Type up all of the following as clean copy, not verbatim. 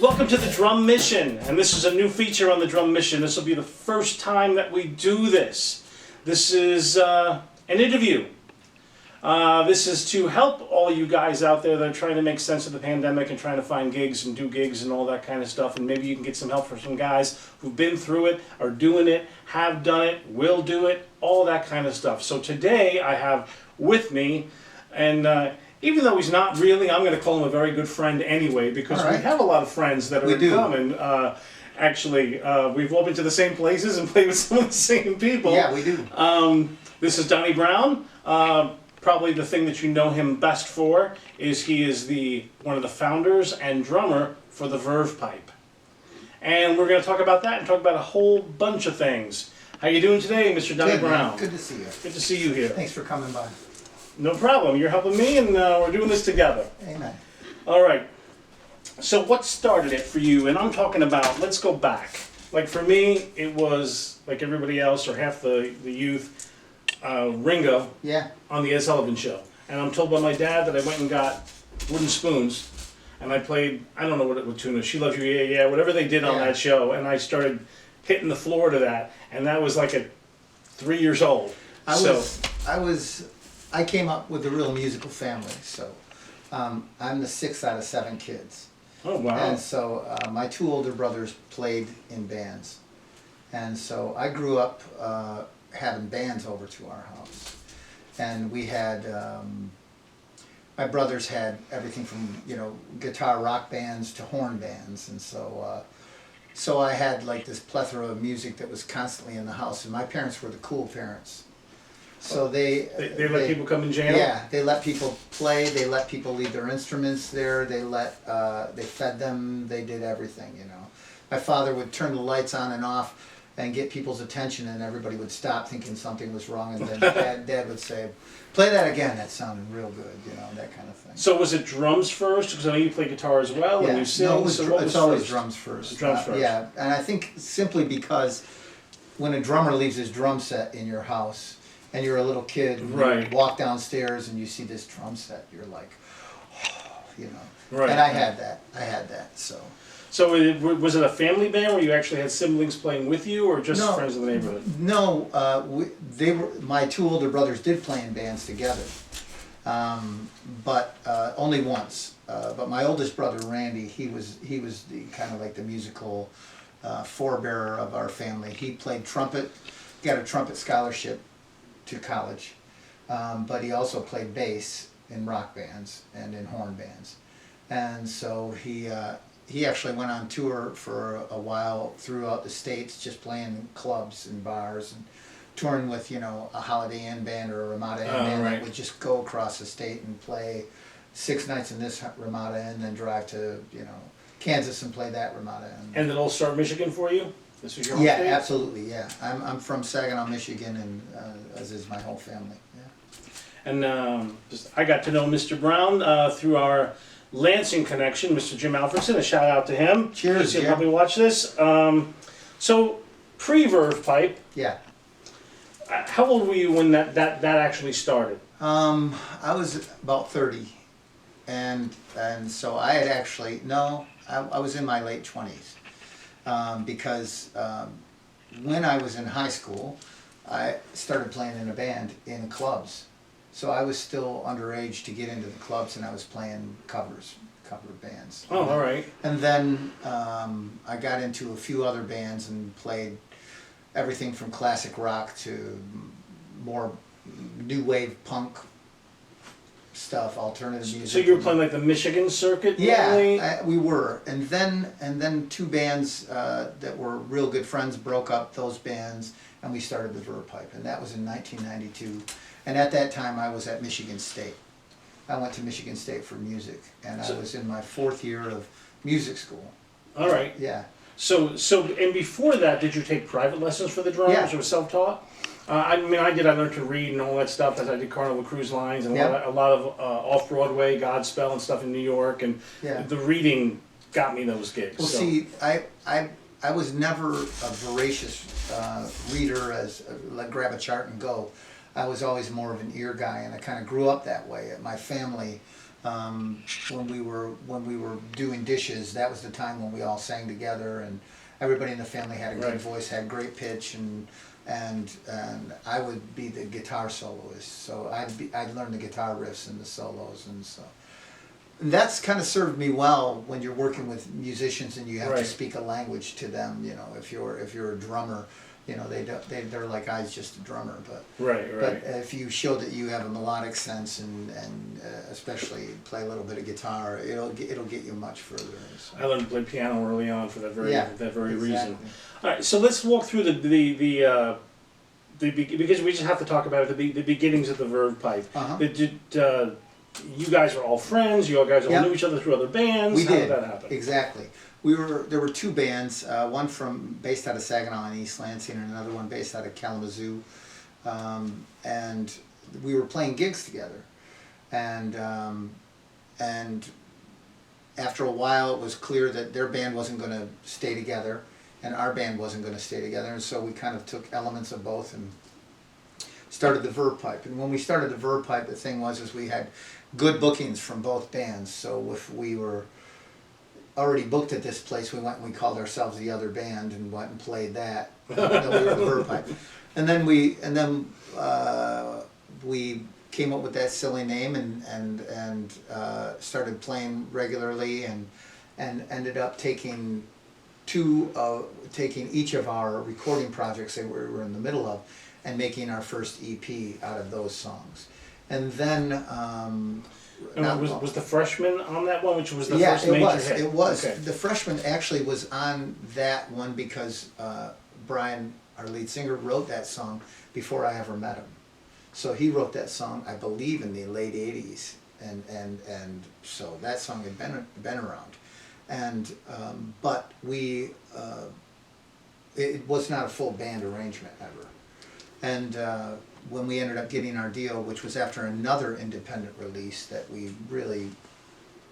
Welcome to the Drum Mission, and this is a new feature on the Drum Mission. This will be the first time that we do this. This is an interview. This is to help all you guys out there that are trying to make sense of the pandemic and trying to find gigs and do gigs and all that kind of stuff. And maybe you can get some help from some guys who've been through it, are doing it, have done it, will do it, all that kind of stuff. So today I have with me, and even though he's not really, I'm going to call him a very good friend anyway, because we have a lot of friends that are in common. Actually, we've all been to the same places and played with some of the same people. Yeah, we do. This is Donny Brown. Probably the thing that you know him best for is he is one of the founders and drummer for the Verve pipe. And we're going to talk about that and talk about a whole bunch of things. How you doing today, Mr. Donny Brown? Good to see you. Good to see you here. Thanks for coming by. No problem. You're helping me, and we're doing this together. Amen. All right. So what started it for you? And I'm talking about, let's go back. Like for me, it was like everybody else or half the youth, Ringo on the Ed Sullivan Show. And I'm told by my dad that I went and got wooden spoons, and I played, I don't know what tune is, She Loves You, Yeah, Yeah, whatever they did on that show, and I started hitting the floor to that, and that was like at 3 years old. I came up with a real musical family, so I'm the sixth out of 7 kids. Oh, wow. And so my 2 older brothers played in bands. And so I grew up having bands over to our house. And we had, my brothers had everything from, guitar rock bands to horn bands. And so I had like this plethora of music that was constantly in the house. And my parents were the cool parents. So they let people come and jam? Yeah, they let people play, they let people leave their instruments there, they fed them, they did everything, My father would turn the lights on and off and get people's attention, and everybody would stop thinking something was wrong, and then Dad would say, play that again, that sounded real good, that kind of thing. So was it drums first? Because I know you play guitar as well, and you sing. No, it's always drums first. Drums first. Yeah, and I think simply because when a drummer leaves his drum set in your house, and you're a little kid, you walk downstairs and you see this drum set, you're like, Right. And I had that, so. So was it a family band where you actually had siblings playing with you, or just friends of the neighborhood? No, my 2 older brothers did play in bands together, but only once. But my oldest brother, Randy, he was the kind of like the musical forebearer of our family. He played trumpet, got a trumpet scholarship to college, but he also played bass in rock bands and in horn bands, and so he actually went on tour for a while throughout the States, just playing in clubs and bars and touring with a Holiday Inn band or a Ramada Inn band that would just go across the state and play 6 nights in this Ramada Inn, then drive to Kansas and play that Ramada Inn. And did it all start Michigan for you? This was your home state? state? Absolutely, yeah. I'm from Saginaw, Michigan, and as is my whole family. Yeah. And I got to know Mr. Brown through our Lansing connection, Mr. Jim Alfredson. A shout out to him. Cheers, Jim. He'll probably watch this. So pre-Verve pipe. Yeah. How old were you when that actually started? I was about 30, and so I had actually I was in my late 20s. Because when I was in high school, I started playing in a band in clubs. So I was still underage to get into the clubs, and I was playing cover bands. Oh, all right. And then I got into a few other bands and played everything from classic rock to more new wave punk stuff, alternative music. So you were playing like the Michigan circuit? Yeah, we were, and then 2 bands that were real good friends broke up those bands, and we started the Verve pipe, and that was in 1992. And at that time, I was at Michigan State. I went to Michigan State for music, and I was in my 4th year of music school. All right. Yeah. So and before that, did you take private lessons for the drums or self-taught? I learned to read and all that stuff as I did Carnival Cruise Lines and a lot of off-Broadway, Godspell and stuff in New York, and the reading got me those gigs. Well, see, I was never a voracious reader like grab a chart and go. I was always more of an ear guy, and I kind of grew up that way. My family When we were doing dishes, that was the time when we all sang together, and everybody in the family had a good Right. voice, had great pitch, and I would be the guitar soloist, so I'd learn the guitar riffs and the solos, and so that's kind of served me well when you're working with musicians and you have to Right. speak a language to them. You know, if you're a drummer, you know, they're like, "I was just a drummer," but Right, right. if you show that you have a melodic sense and especially play a little bit of guitar, it'll get you much further. So. I learned to play piano early on for that very Exactly. reason. All right, so let's walk through because we just have to talk about the beginnings of the Verve pipe. Uh-huh. You guys were all friends. You all guys all Yeah. knew each other through other bands. We How did. did that happen? Exactly. There were two bands, one based out of Saginaw and East Lansing, and another one based out of Kalamazoo, and we were playing gigs together, and after a while it was clear that their band wasn't going to stay together, and our band wasn't going to stay together, and so we kind of took elements of both and started the Verve pipe. And when we started the Verve pipe, the thing was we had good bookings from both bands, so if we were already booked at this place, we went and we called ourselves the other band and went and played that. Then we were the Verve pipe, and then we came up with that silly name and started playing regularly and ended up taking each of our recording projects that we were in the middle of and making our first EP out of those songs, and then. Was the Freshman on that one, which was the Yeah, first it major was. hit? It was. Okay. The Freshman actually was on that one because Brian, our lead singer, wrote that song before I ever met him. So he wrote that song, I believe, in the late '80s, and so that song had been around, and but it was not a full band arrangement ever, and. When we ended up getting our deal, which was after another independent release that we really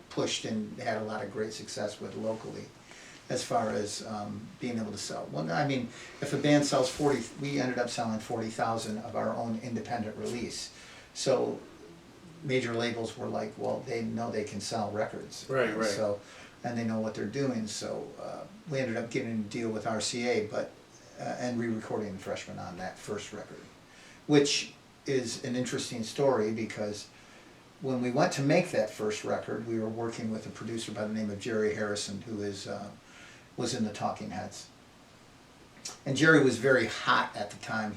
pushed and had a lot of great success with locally, as far as being able to sell. Well, I mean, if a band sells 40, we ended up selling 40,000 of our own independent release. So major labels were like, well, they know they can sell records. Right, right. So, and they know what they're doing. So we ended up getting a deal with RCA, but and re-recording the Freshman on that first record, which is an interesting story because when we went to make that first record, we were working with a producer by the name of Jerry Harrison, who was in the Talking Heads. And Jerry was very hot at the time.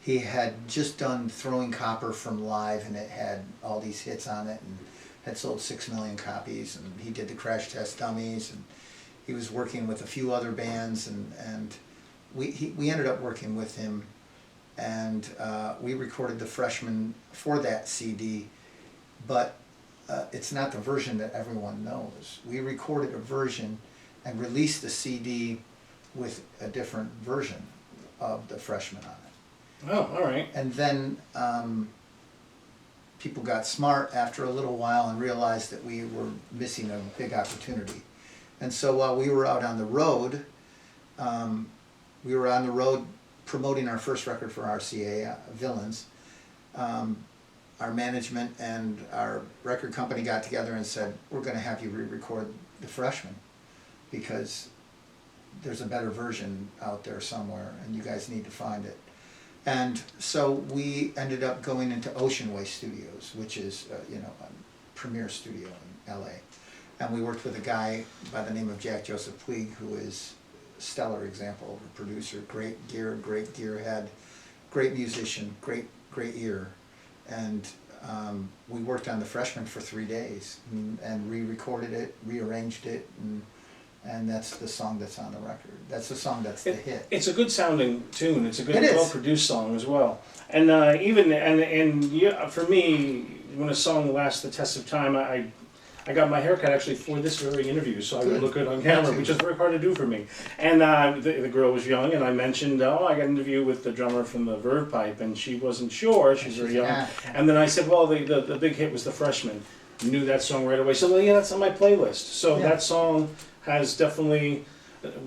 He had just done Throwing Copper from Live, and it had all these hits on it, and had sold 6 million copies, and he did the Crash Test Dummies, and he was working with a few other bands, and we ended up working with him, and we recorded the Freshman for that CD, but it's not the version that everyone knows. We recorded a version and released the CD with a different version of the Freshman on it. Oh, all right. And then people got smart after a little while and realized that we were missing a big opportunity. And so while we were out on the road, promoting our first record for RCA, Villains. Our management and our record company got together and said, we're going to have you re-record the Freshman because there's a better version out there somewhere and you guys need to find it. And so we ended up going into Ocean Way Studios, which is a premier studio in LA. And we worked with a guy by the name of Jack Joseph Puig, who is a stellar example of a producer, great gear head, great musician, great ear. And we worked on the Freshman for 3 days and re-recorded it, rearranged it, and that's the song that's on the record. That's the song that's the hit. It's a good sounding tune. It's a good, It is. well-produced song as well. And for me, when a song lasts the test of time, I got my haircut actually for this very interview, so I would look good on camera, which is very hard to do for me. And the girl was young, and I mentioned, I got an interview with the drummer from the Verve pipe, and she wasn't sure. She's very young. Yeah. And then I said, well, the big hit was the Freshman. Knew that song right away. So well, yeah, that's on my playlist. So Yeah. that song has definitely.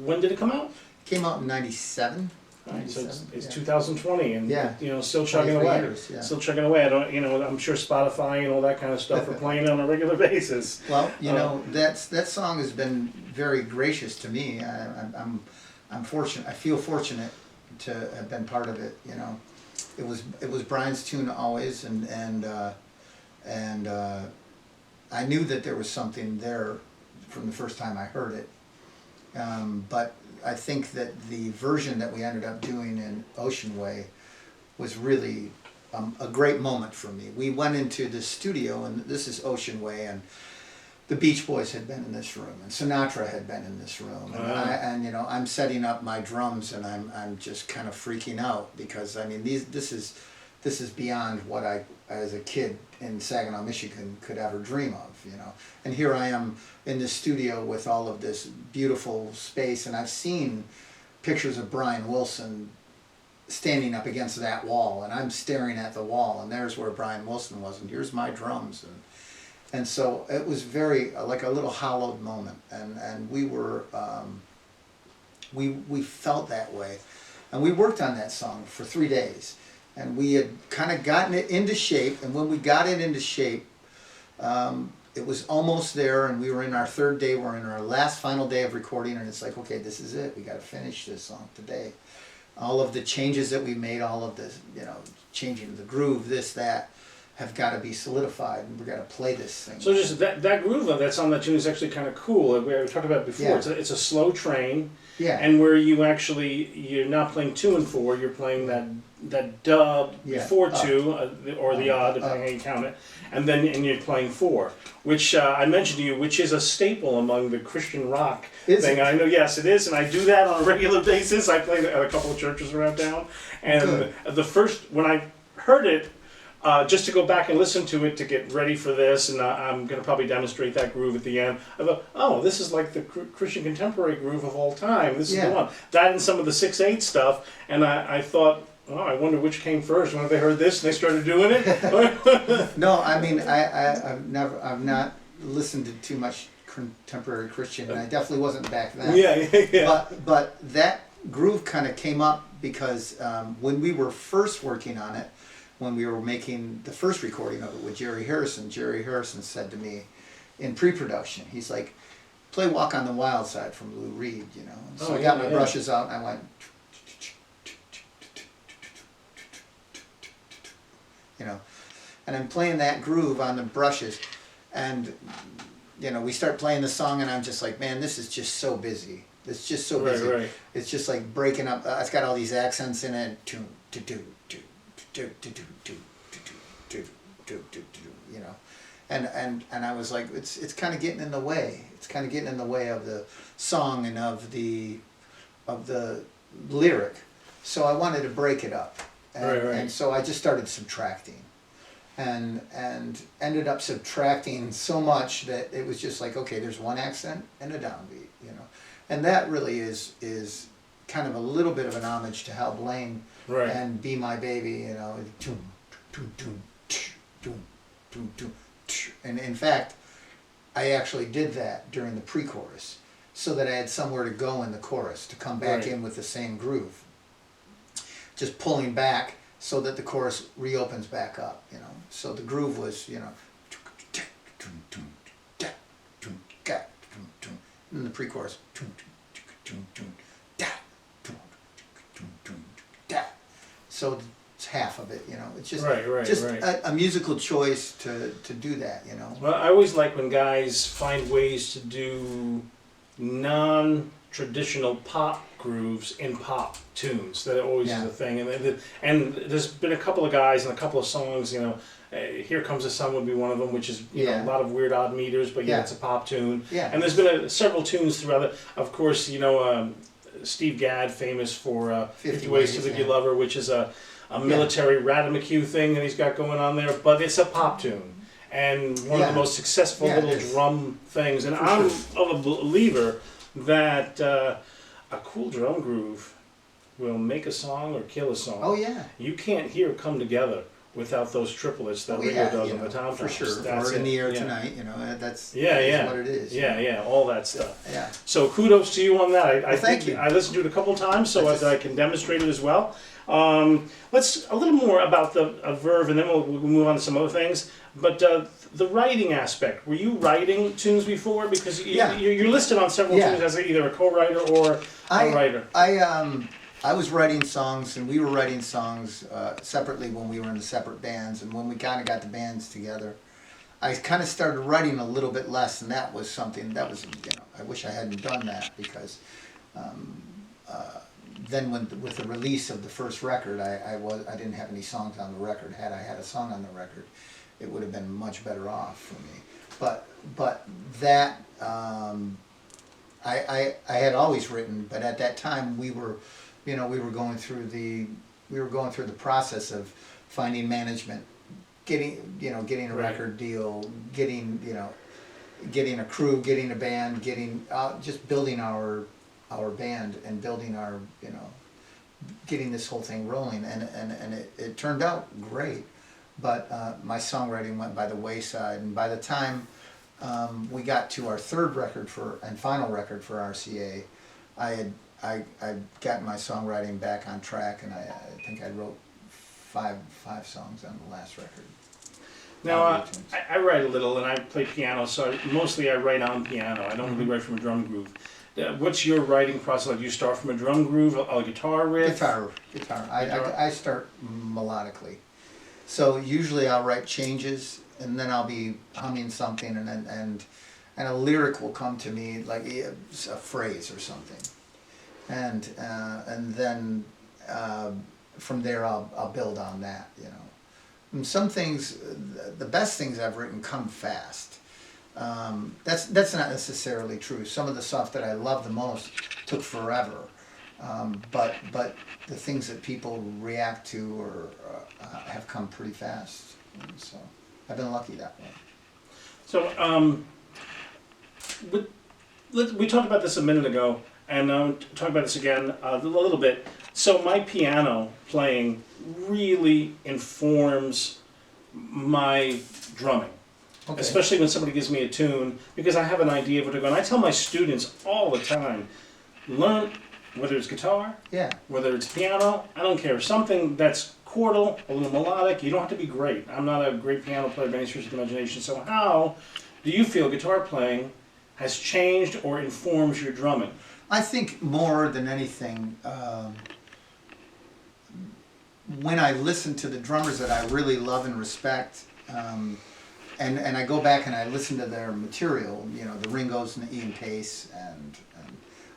When did it come out? Came out in '97. All right, so it's 97, 2020 and Yeah. still chugging 23 away. years, yeah. Still chugging away. I don't, I'm sure Spotify and all that kind of stuff are playing on a regular basis. Well, that song has been very gracious to me. I'm fortunate. I feel fortunate to have been part of it. It was Brian's tune always, and I knew that there was something there from the first time I heard it. But I think that the version that we ended up doing in Ocean Way was really a great moment for me. We went into the studio, and this is Ocean Way, and the Beach Boys had been in this room, and Sinatra had been in this room, and I'm setting up my drums, and I'm just kind of freaking out because this is beyond what I, as a kid in Saginaw, Michigan, could ever dream of, And here I am in the studio with all of this beautiful space, and I've seen pictures of Brian Wilson standing up against that wall, and I'm staring at the wall, and there's where Brian Wilson was, and here's my drums, and so it was very like a little hallowed moment, and we were we felt that way, and we worked on that song for 3 days. And we had kind of gotten it into shape, and when we got it into shape, it was almost there, and we were in our third day, we're in our last final day of recording, and it's like, okay, this is it, we got to finish this song today. All of the changes that we made, all of this, changing the groove, this, that, have got to be solidified, and we've got to play this thing. So just that groove on that song, that tune is actually kind of cool. We talked about it before. Yeah. It's a slow train, Yeah. and where you're not playing 2 and 4, you're playing that dub before 2 or the odd, depending how you count it, and you're playing 4, which I mentioned to you, which is a staple among the Christian rock thing. I know, yes, it is, and I do that on a regular basis. I play at a couple of churches around town, and when I heard it. Just to go back and listen to it to get ready for this, and I'm going to probably demonstrate that groove at the end. I thought, oh, this is like the Christian contemporary groove of all time. This is the one. That and some of the 6/8 stuff, and I thought, oh, I wonder which came first. When they heard this and they started doing it. No, I've not listened to too much contemporary Christian, and I definitely wasn't back then. Yeah. But that groove kind of came up because when we were first working on it. When we were making the first recording of it with Jerry Harrison said to me in pre-production, he's like, play Walk on the Wild Side from Lou Reed, And so I got my brushes out and I went, and I'm playing that groove on the brushes, and we start playing the song, and I'm just like, man, this is just so busy. It's just so busy. Right. It's just like breaking up. It's got all these accents in it. And I was like, it's kind of getting in the way. It's kind of getting in the way of the song and of the lyric. So I wanted to break it up, and so I just started subtracting, and ended up subtracting so much that it was just like, okay, there's one accent and a downbeat, and that really is kind of a little bit of an homage to Hal Blaine. Right. And Be My Baby, and in fact, I actually did that during the pre-chorus, so that I had somewhere to go in the chorus, to come back in with the same groove. Just pulling back so that the chorus reopens back up, So the groove was, and the pre-chorus, so it's half of it, It's just a musical choice to do that, Well, I always like when guys find ways to do non-traditional pop grooves in pop tunes. That always is a thing. And there's been a couple of guys and a couple of songs, Here Comes the Sun would be one of them, which is a lot of weird odd meters, but it's a pop tune. Yeah. And there's been several tunes throughout it. Of course, Steve Gadd, famous for 50 Ways to Leave Your Lover, which is a military Radamacue thing that he's got going on there, but it's a pop tune. And one of the most successful little drum things. And I'm of a believer that a cool drum groove will make a song or kill a song. Oh, yeah. You can't hear Come Together without those triplets that Oh, Ringo yeah, does you on the know, tom for sure. That's Or in it. the air Yeah. tonight, you know, that's Yeah, what it is. yeah, all that stuff. Yeah. So kudos to you on that. I Thank think you. I listened to it a couple times so That's that I can demonstrate it as well. Let's a little more about the Verve, and then we'll move on to some other things. But the writing aspect, were you writing tunes before? Because Yeah. you're listed on several Yeah. tunes as either a co-writer or a writer. I was writing songs, and we were writing songs separately when we were in the separate bands, and when we kind of got the bands together, I kind of started writing a little bit less, and that was something that was, I wish I hadn't done that, because then with the release of the first record, I didn't have any songs on the record. Had I had a song on the record, it would have been much better off for me. But that I had always written, but at that time we were going through the process of finding management, getting a Right. record deal, getting a crew, getting a band, just building our band and building our getting this whole thing rolling, and it turned out great, but my songwriting went by the wayside, and by the time we got to our third record and final record for RCA, I got my songwriting back on track, and I think I wrote five songs on the last record. Now, I write a little, and I play piano, so mostly I write on piano. I don't really write from a drum groove. What's your writing process like? Do you start from a drum groove, a guitar riff? Guitar. I start melodically. So usually I'll write changes, and then I'll be humming something, and a lyric will come to me, like a phrase or something, and then from there I'll build on that. And some things, the best things I've written come fast. That's not necessarily true. Some of the stuff that I love the most took forever, but the things that people react to or have come pretty fast. And so I've been lucky that way. So, we talked about this a minute ago, and talk about this again a little bit. So my piano playing really informs my drumming. Okay. Especially when somebody gives me a tune, because I have an idea of what they're going. I tell my students all the time, learn, whether it's guitar, Yeah. whether it's piano, I don't care. Something that's chordal, a little melodic. You don't have to be great. I'm not a great piano player by any stretch of the imagination. So how do you feel guitar playing has changed or informs your drumming? I think more than anything, when I listen to the drummers that I really love and respect, and I go back and I listen to their material, the Ringos and the Ian Pace and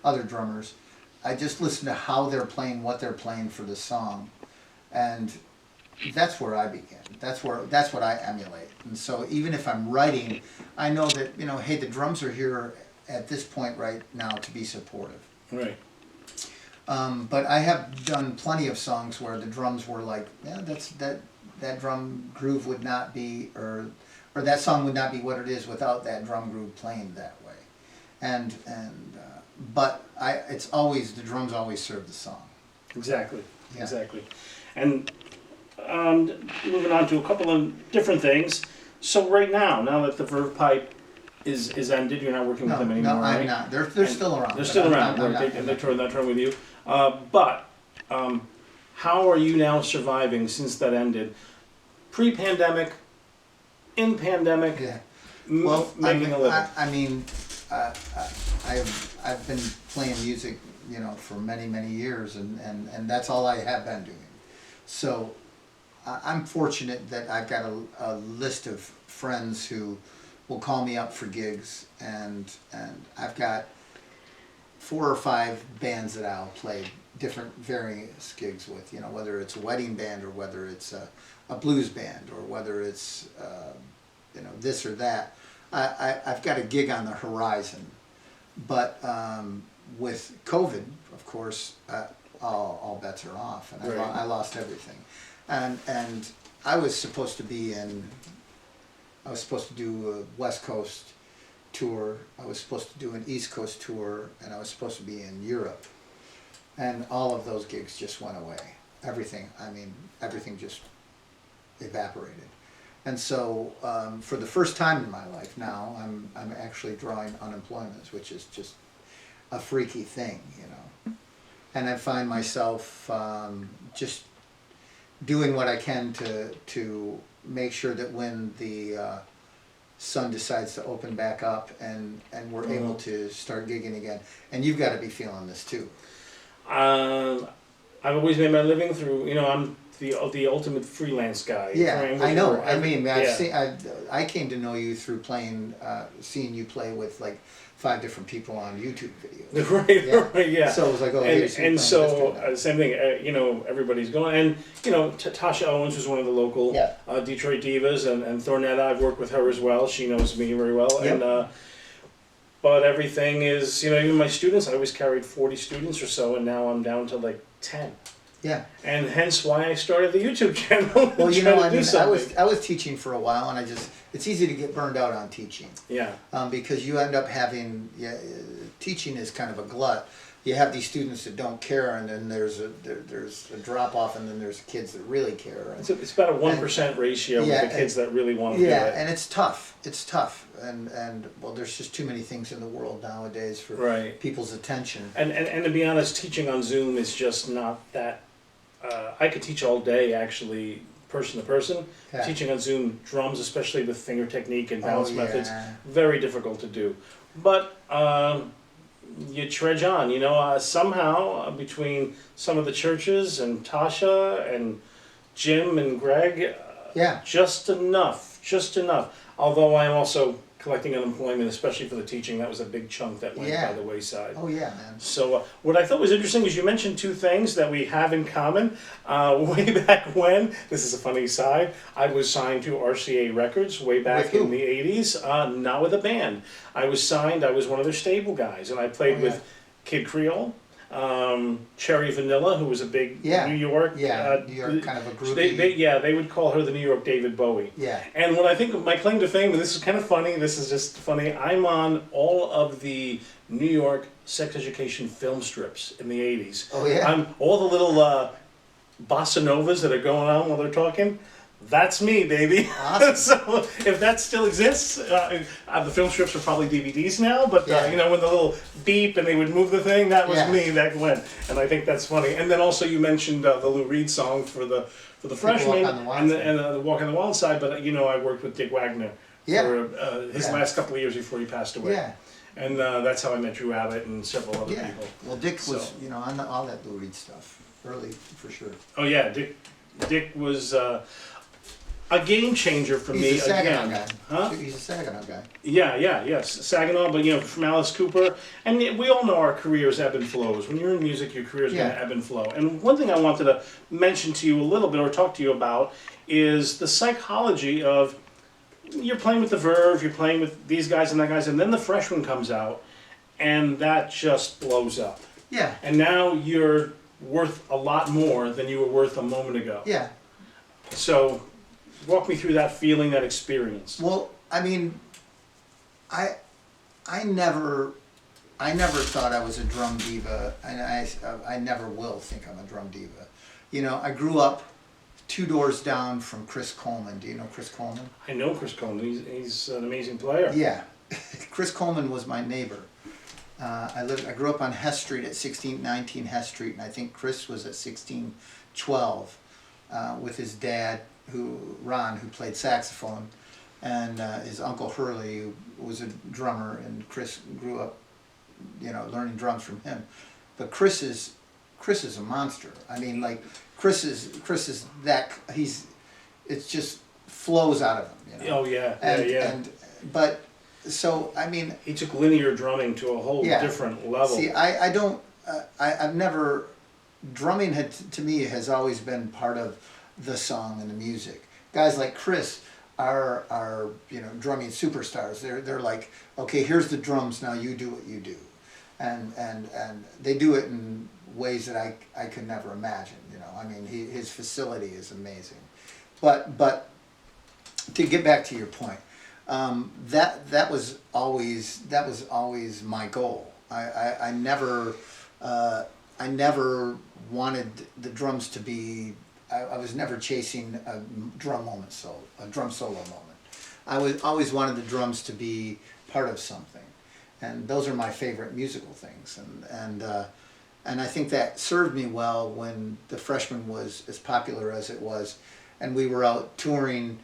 other drummers, I just listen to how they're playing, what they're playing for the song, and that's where I begin. That's what I emulate. And so even if I'm writing, I know that hey, the drums are here at this point right now to be supportive. Right. But I have done plenty of songs where the drums were like, yeah, that drum groove would not be, or that song would not be what it is without that drum groove playing that way. But it's always, the drums always serve the song. Exactly. Yeah. Exactly. And moving on to a couple of different things. So right now that the Verve pipe is ended, you're not working with them anymore, No, right? I'm not. They're still around. They're still around. I'm They're touring with you. But how are you now surviving since that ended? Pre-pandemic, in pandemic, Yeah. making a living. I've been playing music, for many, many years, and that's all I have been doing. So I'm fortunate that I've got a list of friends who will call me up for gigs, and I've got 4 or 5 bands that I'll play different various gigs with, whether it's a wedding band or whether it's a blues band or whether it's this or that. I've got a gig on the horizon, but with COVID, of course, all bets are off, and Right. I lost everything, and I was supposed to do a West Coast tour, I was supposed to do an East Coast tour, and I was supposed to be in Europe, and all of those gigs just went away. Everything just evaporated. And so, for the first time in my life now, I'm actually drawing unemployment, which is just a freaky thing, you know. And I find myself just doing what I can to make sure that when the sun decides to open back up and we're able to start gigging again, and you've got to be feeling this too. I've always made my living through, you know, I'm the ultimate freelance guy. Yeah, I know. I mean, yeah. I came to know you through playing, seeing you play with like 5 different people on YouTube videos. Right, Yeah. right, yeah. So it was like, oh, and so same thing. You know, everybody's going, and you know, Tasha Owens was one of the local Yeah. Detroit divas, and Thornetta. I've worked with her as well. She knows me very well, Yep. and but everything is, you know, even my students. I always carried 40 students or so, and now I'm down to like 10. Yeah. And hence why I started the YouTube channel. Well, you know, I mean, something. I was teaching for a while, and it's easy to get burned out on teaching. Yeah. Because you end up having, teaching is kind of a glut. You have these students that don't care, and then there's a drop off, and then there's kids that really care. And, It's about a 1% ratio yeah, with the kids that really want to do it. yeah, and it's tough. It's tough, and well, there's just too many things in the world nowadays for Right. people's attention. And to be honest, teaching on Zoom is just not that. I could teach all day, actually, person to person. Yeah. Teaching on Zoom drums, especially with finger technique and bounce Oh, methods, yeah. very difficult to do. But you trudge on, you know. Somehow, between some of the churches and Tasha and Jim and Greg, Yeah. just enough. Although I am also collecting unemployment, especially for the teaching. That was a big chunk that went Yeah. by the wayside. Oh yeah, man. So what I thought was interesting is you mentioned 2 things that we have in common. Way back when, this is a funny side, I was signed to RCA Records way back With who? in the 80s, not with a band. I was signed, I was one of their stable guys, and I played Oh, with Kid Creole, Cherry Vanilla, who was a big Yeah. New York. New York kind of a groupie. They would call her the New York David Bowie. Yeah. And when I think of my claim to fame, and this is kind of funny, this is just funny, I'm on all of the New York sex education film strips in the 80s. Oh yeah. I'm all the little bossa novas that are going on while they're talking. That's me, baby. Awesome. So if that still exists, the film strips are probably DVDs now, but Yeah. you know, when the little beep and they would move the thing, that was Yeah. me back when. And I think that's funny. And then also you mentioned the Lou Reed song for the freshmen Walk on the Wild and Side. the Walk on the Wild Side, but you know, I worked with Dick Wagner Yeah. for his Yeah. last couple of years before he passed away. Yeah. And that's how I met Drew Abbott and several other Yeah. people. Well, Dick was, So- you know, on all that Lou Reed stuff early for sure. Oh yeah, Dick was a game changer for me He's a Saginaw again. guy. Huh? He's a Saginaw guy. Yes, Saginaw, but you know, from Alice Cooper, and we all know our careers ebb and flows. When you're in music, your career is going Yeah. to ebb and flow. And one thing I wanted to mention to you a little bit, or talk to you about, is the psychology of you're playing with the Verve, you're playing with these guys and that guys, and then the freshman comes out, and that just blows up. Yeah. And now you're worth a lot more than you were worth a moment ago. Yeah. So, walk me through that feeling, that experience. Well, I mean, I never thought I was a drum diva, and I never will think I'm a drum diva. You know, I grew up 2 doors down from Chris Coleman. Do you know Chris Coleman? I know Chris Coleman. He's an amazing player. Yeah, Chris Coleman was my neighbor. I grew up on Hess Street at 1619 Hess Street, and I think Chris was at 1612 with his dad, Ron, who played saxophone, and his uncle Hurley, who was a drummer, and Chris grew up, you know, learning drums from him. But Chris is a monster. I mean, like Chris is that it just flows out of him. You know? Oh yeah, But so I mean, he took linear drumming to a whole Yeah. different level. see, I don't, I've never, drumming to me has always been part of the song and the music. Guys like Chris are you know, drumming superstars. They're like, okay, here's the drums, now you do what you do, and they do it in ways that I could never imagine. You know, I mean, his facility is amazing, but to get back to your point, that was always my goal. I never wanted the drums to be I was never chasing a drum solo moment. I was always wanted the drums to be part of something, and those are my favorite musical things. And I think that served me well when the Freshman was as popular as it was, and we were out touring.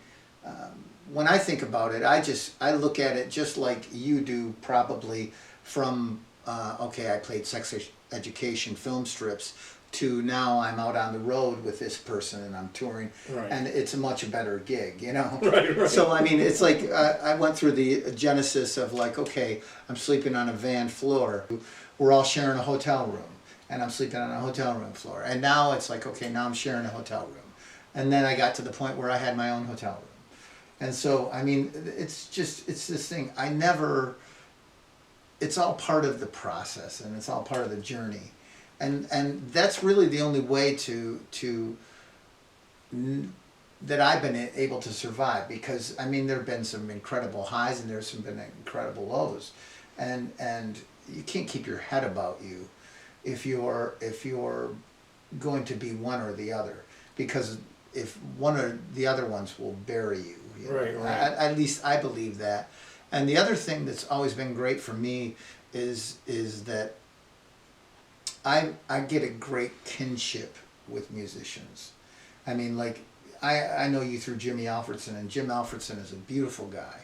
When I think about it, I look at it just like you do, probably from okay, I played sex education film strips to now I'm out on the road with this person and I'm touring, Right. and it's a much better gig, you know. Right. So I mean, it's like I went through the genesis of like, okay, I'm sleeping on a van floor. We're all sharing a hotel room, and I'm sleeping on a hotel room floor. And now it's like, okay, now I'm sharing a hotel room. And then I got to the point where I had my own hotel room. And so, I mean, it's this thing. It's all part of the process, and it's all part of the journey. And that's really the only way that I've been able to survive, because, I mean, there have been some incredible highs and there's been incredible lows. And you can't keep your head about you if you're going to be one or the other, because if one or the other ones will bury you. You know? Right. At least I believe that. And the other thing that's always been great for me is that I get a great kinship with musicians. I mean, like, I know you through Jimmy Alfredson, and Jim Alfredson is a beautiful guy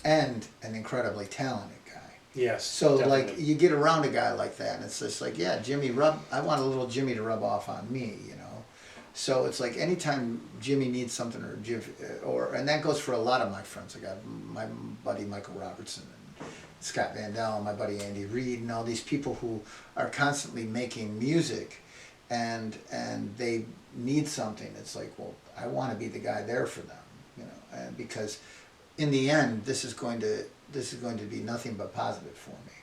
and an incredibly talented guy. Yes. So definitely. like, you get around a guy like that, and it's just like, yeah, I want a little Jimmy to rub off on me, you know. So it's like anytime Jimmy needs something, and that goes for a lot of my friends. I got my buddy Michael Robertson and Scott Van Dal, my buddy Andy Reid, and all these people who are constantly making music, and they need something. It's like, well, I want to be the guy there for them, you know, and because in the end, this is going to be nothing but positive for me,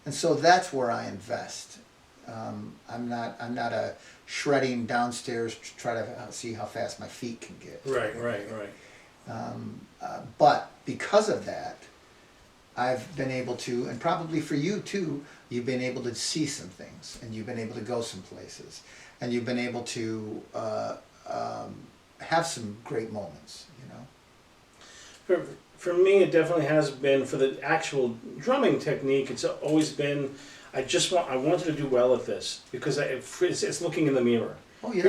and so that's where I invest. I'm not a shredding downstairs to try to see how fast my feet can get. Right. But because of that, I've been able to, and probably for you too, you've been able to see some things, and you've been able to go some places, and you've been able to have some great moments, you know. For me, it definitely has been, for the actual drumming technique, it's always been, I wanted to do well at this, because it's looking in the mirror. Oh yeah.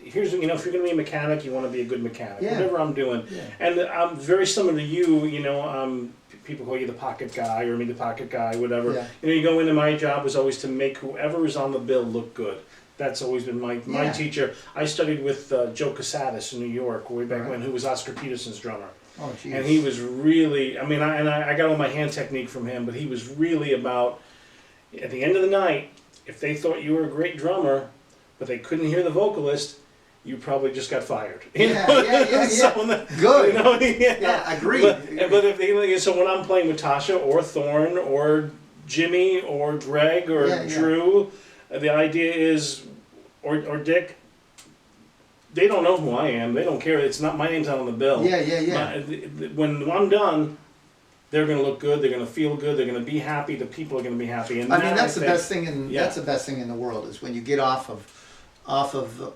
Here's you know, if you're going to be a mechanic, you want to be a good mechanic. Yeah. Whatever I'm doing, Yeah. and I'm very similar to you. You know, people call you the pocket guy, or me the pocket guy, whatever. Yeah. You know, you go into, my job was always to make whoever is on the bill look good. That's always been my Yeah. teacher. I studied with Joe Casadas in New York way back Right. when, who was Oscar Peterson's drummer. Oh geez. And he was really, I mean, I got all my hand technique from him, but he was really about, at the end of the night, if they thought you were a great drummer, but they couldn't hear the vocalist, you probably just got fired. You Yeah, know? yeah. So, Good. You know, Yeah, agreed. But if they, so when I'm playing with Tasha or Thorne or Jimmy or Greg or Yeah, yeah. Drew, the idea is, or Dick, they don't know who I am. They don't care. It's not, my name's not on the bill. Yeah. When I'm done, they're going to look good. They're going to feel good. They're going to be happy. The people are going to be happy. And I mean, that, that's the think- best thing yeah. that's the best thing in the world, is when you get off of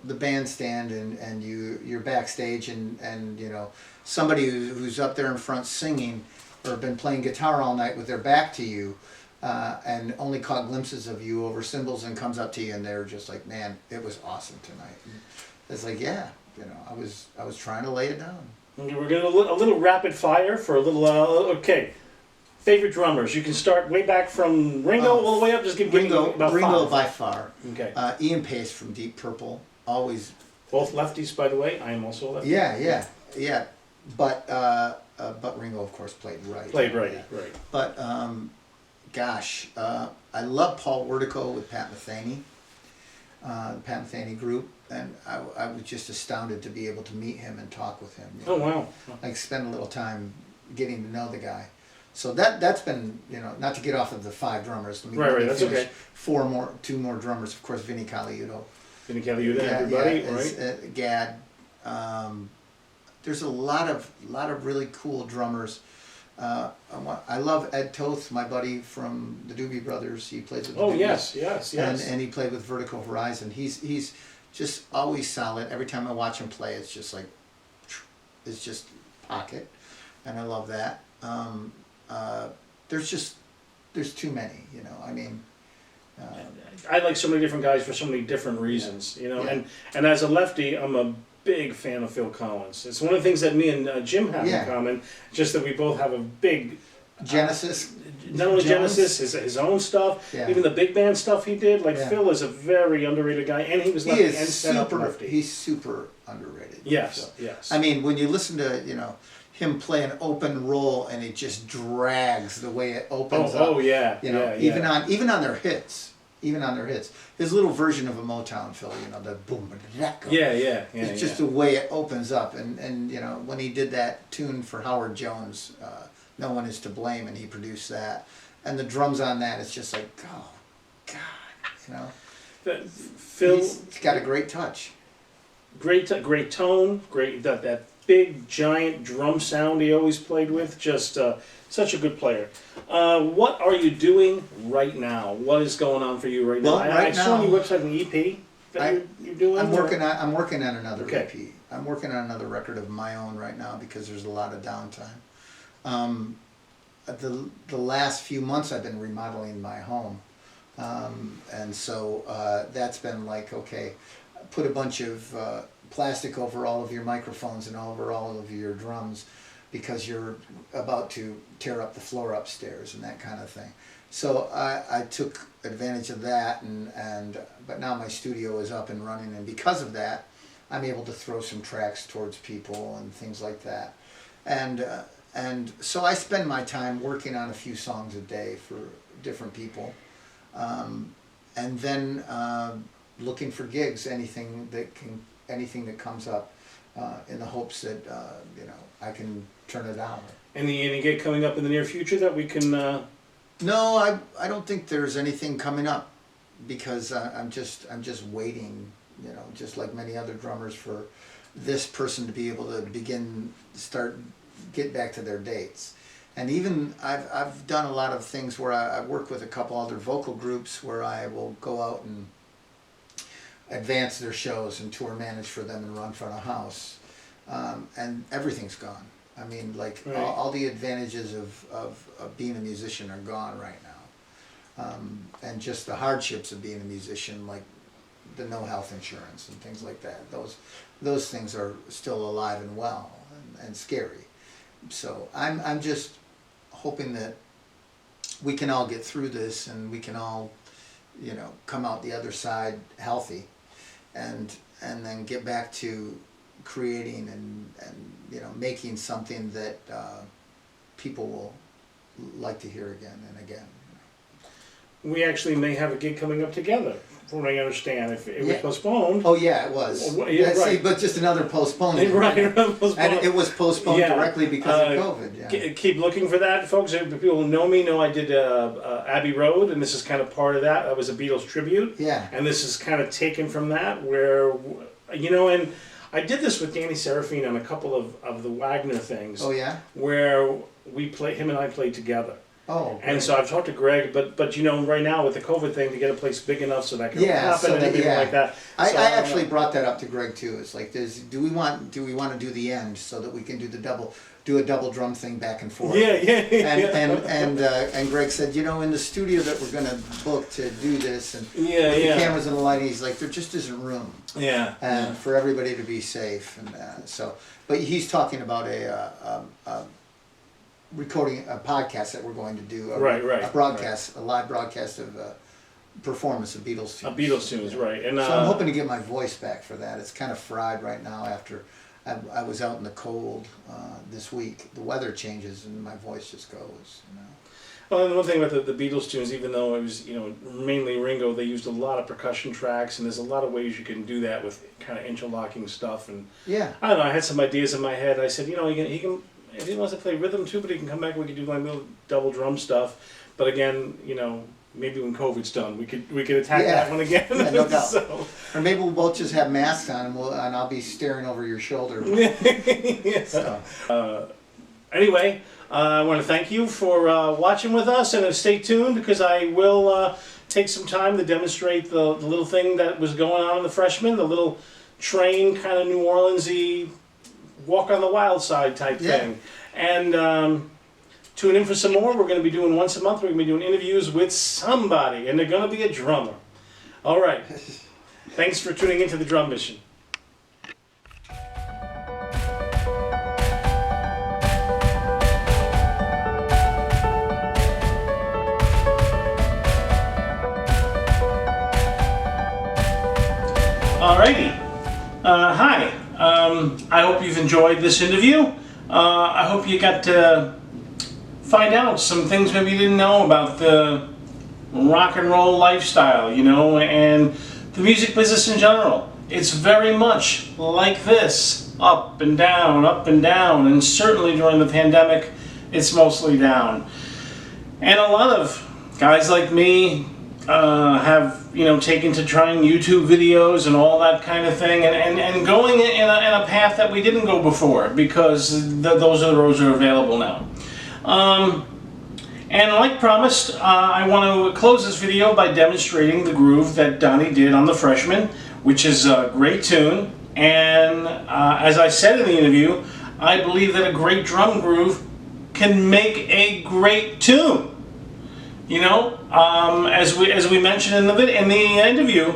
the bandstand and you're backstage, and you know, somebody who's up there in front singing, or been playing guitar all night with their back to you, and only caught glimpses of you over cymbals, and comes up to you and they're just like, man, it was awesome tonight. And it's like, yeah, you know, I was trying to lay it down. Okay, we're going to a little rapid fire for a little. Okay, favorite drummers. You can start way back from Ringo all the way up. Just give me about Ringo five. by far. Okay. Ian Pace from Deep Purple, always. Both lefties, by the way. I am also a lefty. Yeah. But Ringo, of course, played right. Played right. But gosh, I love Paul Wertico with Pat Metheny, the Pat Metheny group, and I was just astounded to be able to meet him and talk with him. You Oh know, wow. like spend a little time getting to know the guy. So that's been, you know, not to get off of the 5 drummers. Let me That's finish. okay. 2 more drummers, of course, Vinnie Colaiuto. Vinnie Colaiuto, everybody, right? Gad. There's a lot of really cool drummers. I love Ed Toth, my buddy from the Doobie Brothers. He plays with the Doobies. Yes. And he played with Vertical Horizon. He's just always solid. Every time I watch him play, it's just like, it's just pocket, and I love that. There's too many, you know. I mean, I like so many different guys for so many different reasons, you know. Yeah. And as a lefty, I'm a big fan of Phil Collins. It's one of the things that me and Jim have Yeah. in common, just that we both have a big Genesis. not only Jones? Genesis, his own stuff, Yeah. even the big band stuff he did. Like Yeah. Phil is a very underrated guy, and he was He lefty and is set up super. lefty. He's super underrated. Yes, So, yes. I mean, when you listen to him play an open roll and it just drags the way it opens up. Oh yeah, You know, yeah. even on their hits, his little version of a Motown Phil, the boom, Yeah, yeah. it's just the way it opens up, and when he did that tune for Howard Jones, No One Is to Blame, and he produced that, and the drums on that, it's just like, oh God, Phil, he's got a great touch. great tone, great that big giant drum sound he always played with. Just such a good player. What are you doing right now? What is going on for you right now? Well, I saw on now- your website an EP that you're doing. I'm working on another Okay. EP. I'm working on another record of my own right now because there's a lot of downtime. The last few months I've been remodeling my home, and so that's been like, okay, put a bunch of plastic over all of your microphones and over all of your drums because you're about to tear up the floor upstairs and that kind of thing. So I took advantage of that, but now my studio is up and running, and because of that, I'm able to throw some tracks towards people and things like that. And so I spend my time working on a few songs a day for different people, and then looking for gigs, anything that comes up, in the hopes that I can turn it down. Any gig coming up in the near future that we can? No, I don't think there's anything coming up, because I'm just waiting, just like many other drummers, for this person to be able to get back to their dates. And even I've done a lot of things where I work with a couple other vocal groups where I will go out and advance their shows and tour manage for them and run front of house, and everything's gone. I mean, like, Right. all the advantages of being a musician are gone right now, and just the hardships of being a musician, like the no health insurance and things like that. Those things are still alive and well, and scary. So I'm just hoping that we can all get through this, and we can all, come out the other side healthy, and then get back to creating and making something that people will like to hear again and again. We actually may have a gig coming up together, from what I understand. If it was Yeah. postponed. Oh yeah, it was. Well, yeah, See, right. but just another postponement. Right, postponed. And it was postponed Yeah. directly because of COVID. Yeah. Keep looking for that, folks. If people who know me know I did Abbey Road, and this is kind of part of that. That was a Beatles tribute. Yeah. And this is kind of taken from that, where, and I did this with Danny Serafine on a couple of the Wagner things. Oh yeah. Where him and I played together. Oh. And great. so I've talked to Greg, but right now with the COVID thing, to get a place big enough so that can Yeah, happen so and that- everything yeah. like that. I So, actually brought that up to Greg too. It's like, do we want to do the end so that we can do a double drum thing back and forth? Yeah. And Greg said, in the studio that we're gonna book to do this, and Yeah, with yeah. the cameras and the lighting, he's like, there just isn't room, Yeah. and for everybody to be safe, and but he's talking about a recording a podcast that we're going to do, a live broadcast of a performance of Beatles tunes. Beatles tunes, right? And So I'm hoping to get my voice back for that. It's kind of fried right now after I was out in the cold this week. The weather changes and my voice just goes. Well, and the one thing about the Beatles tunes, even though it was mainly Ringo, they used a lot of percussion tracks, and there's a lot of ways you can do that with kind of interlocking stuff. And Yeah. I don't know, I had some ideas in my head. I said, he can if he wants to play rhythm too, but he can come back. We could do like little double drum stuff. But again, maybe when COVID's done, we could attack that one again. Yeah, no doubt. So. Or maybe we'll both just have masks on, and I'll be staring over your shoulder. Yeah. So. Anyway, I want to thank you for watching with us, and stay tuned because I will take some time to demonstrate the little thing that was going on in the Freshman, the little train kind of New Orleans-y, walk on the wild side type thing. And tune in for some more. We're going to be doing once a month. We're going to be doing interviews with somebody, and they're going to be a drummer. All right. Thanks for tuning into the Drum Mission. Alrighty. Hi. I hope you've enjoyed this interview. I hope you got to find out some things maybe you didn't know about the rock and roll lifestyle, you know, and the music business in general. It's very much like this, up and down, and certainly during the pandemic, it's mostly down. And a lot of guys like me have, you know, taken to trying YouTube videos and all that kind of thing, and going in a path that we didn't go before, because those are the roads that are available now. And like promised, I want to close this video by demonstrating the groove that Donny did on the Freshman, which is a great tune. And as I said in the interview, I believe that a great drum groove can make a great tune. You know, as we mentioned in the interview,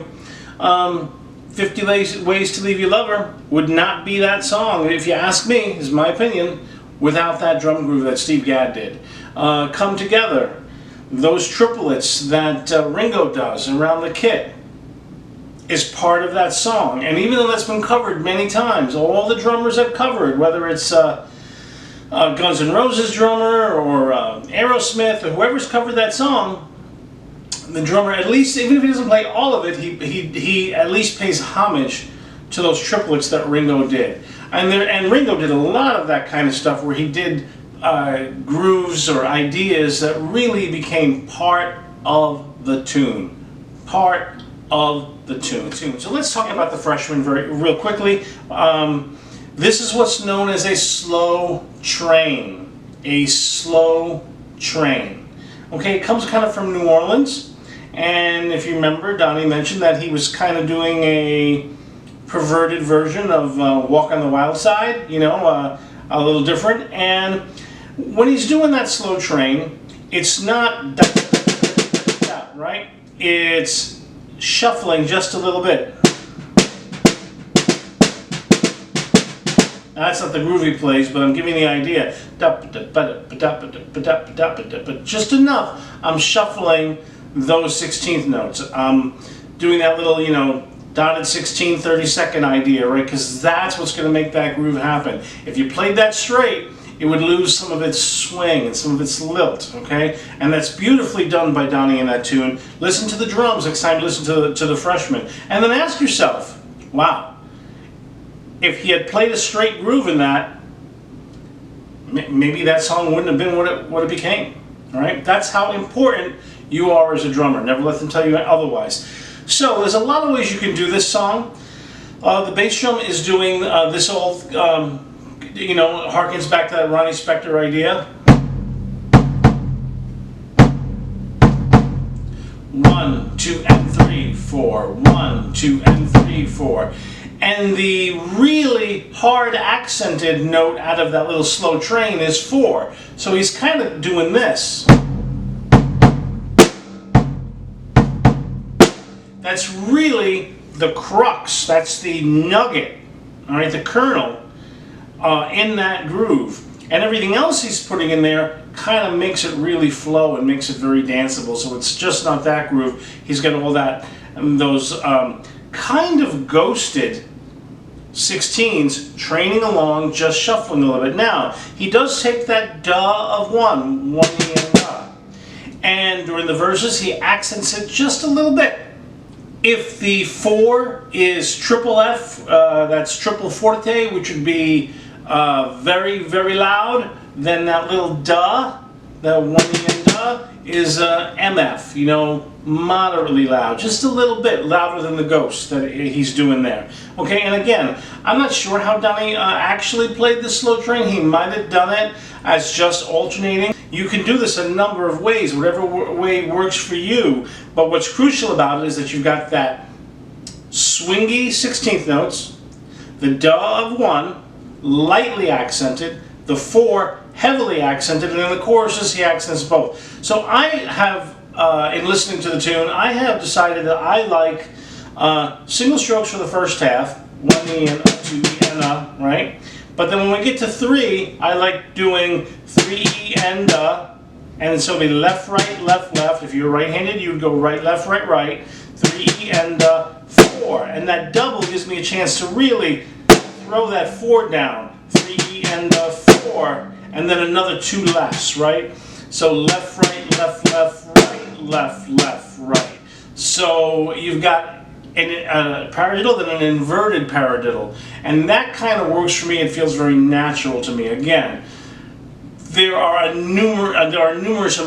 50 Ways to Leave Your Lover would not be that song, if you ask me, is my opinion, without that drum groove that Steve Gadd did. Come Together, those triplets that Ringo does around the kit is part of that song. And even though that's been covered many times, all the drummers have covered, whether it's Guns N' Roses drummer or Aerosmith or whoever's covered that song, the drummer, at least, even if he doesn't play all of it, he at least pays homage to those triplets that Ringo did. And Ringo did a lot of that kind of stuff where he did grooves or ideas that really became part of the tune. Part of the tune. So let's talk about the Freshman real quickly. This is what's known as a slow train. A slow train. Okay, it comes kind of from New Orleans. And if you remember, Donny mentioned that he was kind of doing a perverted version of Walk on the Wild Side, you know, a little different. And when he's doing that slow train, it's not right? It's shuffling just a little bit. That's not the groove he plays, but I'm giving the idea. But just enough, I'm shuffling those 16th notes. I'm doing that little, you know, dotted 16, 30-second idea, right? Because that's what's going to make that groove happen. If you played that straight, it would lose some of its swing and some of its lilt, okay? And that's beautifully done by Donny in that tune. Listen to the drums next time you listen to the Freshman. And then ask yourself, wow, if he had played a straight groove in that, maybe that song wouldn't have been what it became, all right? That's how important you are as a drummer. Never let them tell you otherwise. So there's a lot of ways you can do this song. The bass drum is doing this old, you know, harkens back to that Ronnie Spector idea. 1, 2, and 3, 4. 1, 2, and 3, 4. And the really hard accented note out of that little slow train is 4. So he's kind of doing this. That's really the crux, that's the nugget, all right, the kernel in that groove. And everything else he's putting in there kind of makes it really flow and makes it very danceable. So it's just not that groove. He's got all that, those kind of ghosted 16s training along, just shuffling a little bit. Now, he does take that duh of one E and duh. And during the verses, he accents it just a little bit. If the 4 is triple F, that's triple forte, which would be very, very loud, then that little duh, that 1 E and duh, duh is MF, you know, moderately loud, just a little bit louder than the ghost that he's doing there. Okay, and again, I'm not sure how Donny actually played the slow train. He might have done it as just alternating. You can do this a number of ways, whatever way works for you. But what's crucial about it is that you've got that swingy 16th notes, the duh of 1, lightly accented, the 4 heavily accented, and in the choruses he accents both. So I have, in listening to the tune, I have decided that I like single strokes for the first half, 1 E and 2 E and right? But then when we get to 3, I like doing 3 E and so it'll be left, right, left, left. If you're right-handed, you would go right, left, right, right. 3 E and 4, and that double gives me a chance to really throw that 4 down. 3 E and 4, and then another 2 lefts, right? So left, right, left, left, right, left, left, right. So you've got a paradiddle, then an inverted paradiddle, and that kind of works for me. It feels very natural to me. Again, there are numerous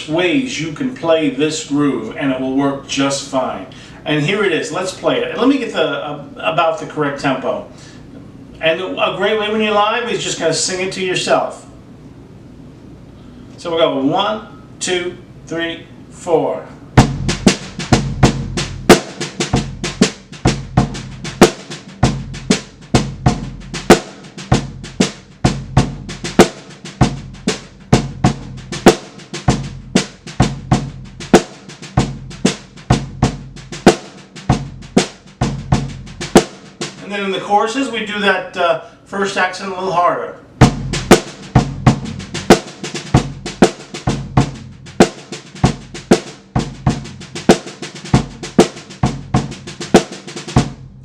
ways you can play this groove, and it will work just fine. And here it is. Let's play it. And let me get about the correct tempo. And a great way when you're live is just kind of sing it to yourself. So we'll go 1, 2, 3, 4. And then in the choruses, we do that first accent a little harder.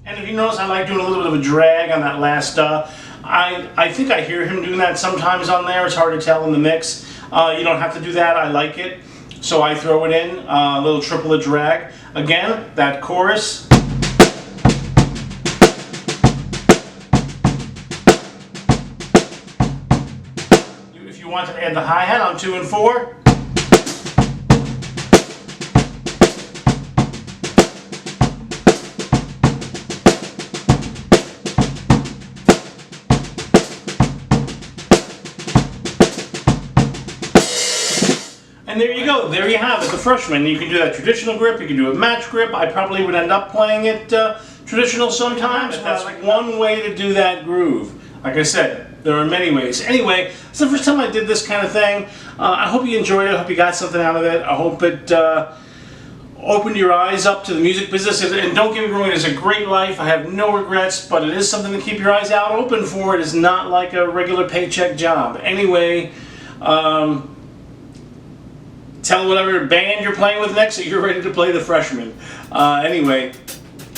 And if you notice, I like doing a little bit of a drag on that last I think I hear him doing that sometimes on there. It's hard to tell in the mix. You don't have to do that. I like it. So I throw it in, a little triplet drag. Again, that chorus. If you want to add the hi-hat on 2 and 4. And there you go, there you have it, the Freshman. You can do that traditional grip, you can do a match grip. I probably would end up playing it traditional sometimes. That's one way to do that groove. Like I said, there are many ways. Anyway, it's the first time I did this kind of thing. I hope you enjoyed it, I hope you got something out of it. I hope it opened your eyes up to the music business. And don't get me wrong, it is a great life. I have no regrets, but it is something to keep your eyes out open for. It is not like a regular paycheck job. Anyway, tell whatever band you're playing with next that you're ready to play the Freshman. Anyway,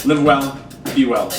live well, be well.